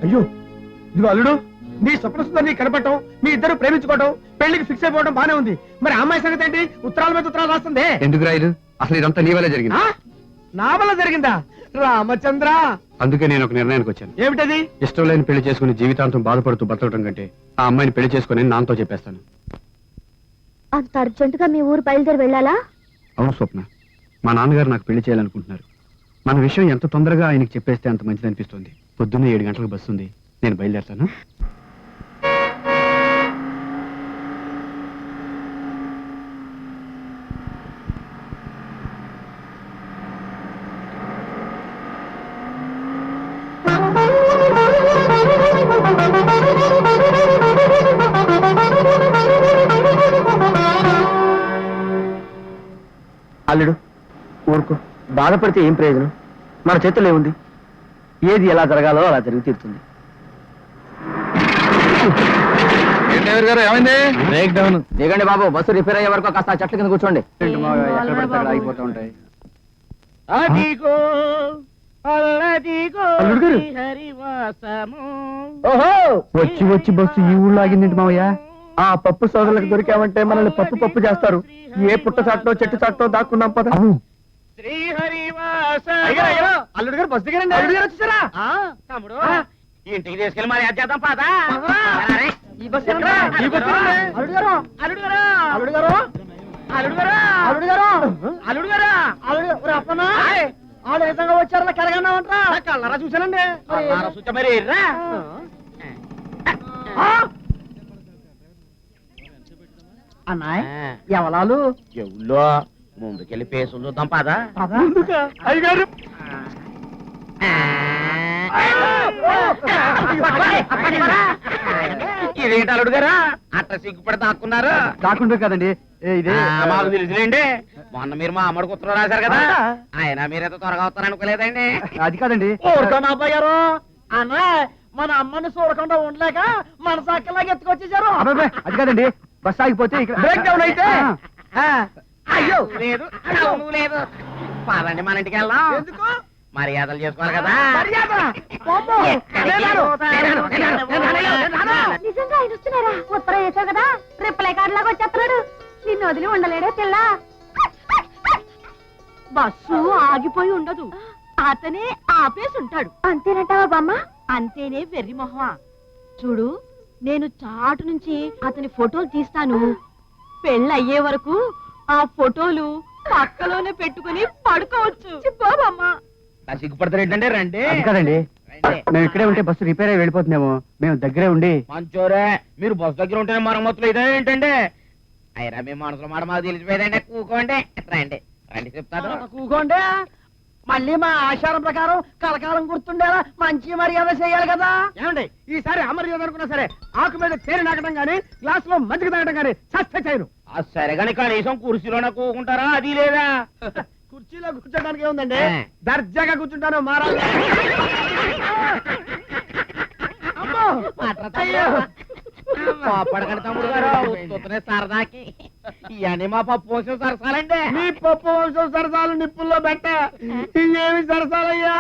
అయ్యో ఇదిగో అల్లుడు, నీ స్వప్న సుందరిని కనపడటం, మీ ఇద్దరు ప్రేమించుకోవడం, పెళ్లికి ఫిక్స్ అయిపోవడం బానే ఉంది. మరి అమ్మాయి సంగతి ఏంటి? ఉత్తరాల మీద ఉత్తరాలు రాస్తుంది. ఎందుకు రాయదు? అసలు ఇదంతా నీ వల్ల జరిగింది. నా వల్ల జరిగిందా? రామచంద్ర, అందుకే నేను ఒక నిర్ణయానికి వచ్చాను. ఏమిటది? ఇష్టం లేని పెళ్లి చేసుకుని జీవితాంతం బాధపడుతూ బతకడం కంటే ఆ అమ్మాయిని పెళ్లి చేసుకుని నాన్నతో చెప్పేస్తాను. అంత అర్జెంటుగా మీ ఊరు బయలుదేరి వెళ్ళాలా? అవును స్వప్న, మా నాన్నగారు నాకు పెళ్లి చేయాలనుకుంటున్నారు. మన విషయం ఎంత తొందరగా ఆయనకి చెప్పేస్తే అంత మంచిది అనిపిస్తుంది. పొద్దున్నే 7 గంటలకు బస్సు ఉంది, నేను బయలుదేరుతాను. అల్లుడు ఊరుకో, బాధపడితే ఏం ప్రయోజనం? మన చేతుల్లో ఏముంది? ఏది ఎలా జరగాలో అలా జరిగి తీరుతుంది. Break down. దిగండి బాబు, బస్సు రిపేర్ అయ్యే వరకు కాస్త చెట్ల కింద కూర్చోండి. ఆగిపోతూ ఉంటాయి. ఓహో, వచ్చి వచ్చి బస్సు ఈ ఊళ్ళో ఆగిందండి మావయ్య. ఆ పప్పు సోదరులకు దొరికామంటే మనల్ని పప్పు పప్పు చేస్తారు. ఏ పుట్ట చాట్లో చెట్టు చాట్లో దాక్కున్నాం పద. అల్లుడు గారు బస్సు దిగారండి. అల్లుడు గారు వచ్చేసారా? తమ్ముడు ఇంటికి తీసుకెళ్ళి మరి చేద్దాం పాదా. ఈ బస్సు అల్లుడు గారు, అల్లుడు గారు, అల్లుడు గారు, అల్లుడు గారు, అల్లుడు గారు, అల్లుడు గారు, అల్లుడు అప్పనా వాళ్ళు నిజంగా వచ్చారా? కలగన్నామంటారా? కళ్ళరా చూశానండి. చూచ మరి అన్నాయ్ ఎవలాలు ఎవల్లో ముందుకెళ్ళి పేసు చూద్దాం పాదా. అయ్యగారు ఇదేంటి అల్లుడు గారా అట్ట సిగ్గుపడి దాక్కున్నారు? కాకుండా కదండి ఇదే. మాకు తెలుసులేండి, మొన్న మీరు మా అమ్మడికి ఉత్తరం రాశారు కదా, ఆయన మీరైతే త్వరగా వస్తారనుకోలేదండి. అది కాదండి. అబ్బాయి గారు, అన్న మన అమ్మని చూడకుండా ఉండలేక మన సాక్కలాగా ఎత్తుకొచ్చేసారు. అది కాదండి, బస్ ఆగిపోతే బ్రేక్ డౌన్ అయితే అయ్యో లేదు, అవును లేదు. పదండి మన ఇంటికి వెళ్దాం. ఎందుకు? మర్యాదలు చేసుకోవాలి కదా. నిజంగా ఆయన వస్తున్నారా? ఉత్తరం వేసావు కదా, రిప్లై కార్డు లాగా వచ్చేస్తున్నాడు. నిన్ను వదిలి ఉండలేడే పిల్ల. బస్సు ఆగిపోయి ఉండదు, అతనే ఆపేసి ఉంటాడు. అంతేనంటావా బామ్మ? అంతేనే వెర్రి మొహమా. చూడు, నేను చాటు నుంచి అతని ఫోటోలు తీస్తాను. పెళ్ళి అయ్యే వరకు ఆ ఫోటోలు పక్కలోనే పెట్టుకుని పడుకోవచ్చు. బాబమ్మ సిగ్గుపడతారు ఏంటంటే రండి. అది కాదండి, మేము ఇక్కడే ఉంటే బస్సు రిపేర్ అయ్యి వెళ్ళిపోతున్నాము. మేము దగ్గరే ఉండి. మంచోరే, మీరు బస్సు దగ్గర ఉంటేనే మరమ్మతులు ఇదే ఏంటండి? అయినా మీ మనసులో మాట మాకు తెలిసిపోయేదండి. కూకోండి, రండి రండి చెప్తాను. కూకోండి. మళ్ళీ మా ఆచారం ప్రకారం కలకాలం గుర్తుండేలా మంచి మర్యాద చేయాలి కదా. ఏమండి, ఈసారి అమర్యాద అనుకున్నా సరే ఆకు మీద తేనె నాకడం గానీ గ్లాస్ లో మజ్జిగ తాగడం గానీ చస్తే చేయను. సరే కానీ కనీసం కుర్చీలోనే కూకుంటారా? అది లేదా? కుర్చీలో కూర్చోడానికి ఏముందండి, దర్జాగా కూర్చుంటాను. మారాలి. పడకండి తమ్ముడు గారు, ఉత్తునే సరదాకి ఇవన్నీ మా పప్పు వంశం సరసాలండి. మీ పప్పు వంశం సరసాలు నిప్పుల్లో పెట్ట ఇంకేమి సరసాలయ్యా.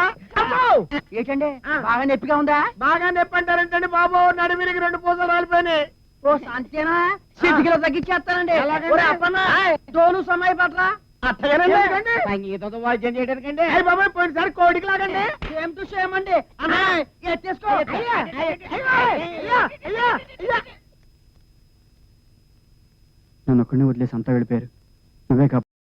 ఏంటండి బాగా నొప్పిగా ఉందా? బాగా నొప్పి అంటారంటండి బాబు, నడిమిరికి 2 పూసలు రాలిపోయినాయి. ఓ అంతేనా? చిటికలో తగ్గించేస్తానండి. తోలు సమయ పట్ల సంగీతంతో వాద్యం చేయడానికండి. బాబాయ్ పోయినసారి కోడికి లాగండి. సేమ్ టు సేమ్ అండి. నన్ను ఒక్కడిని వదిలేసి అంతా వెళ్ళిపోయారు. నువ్వే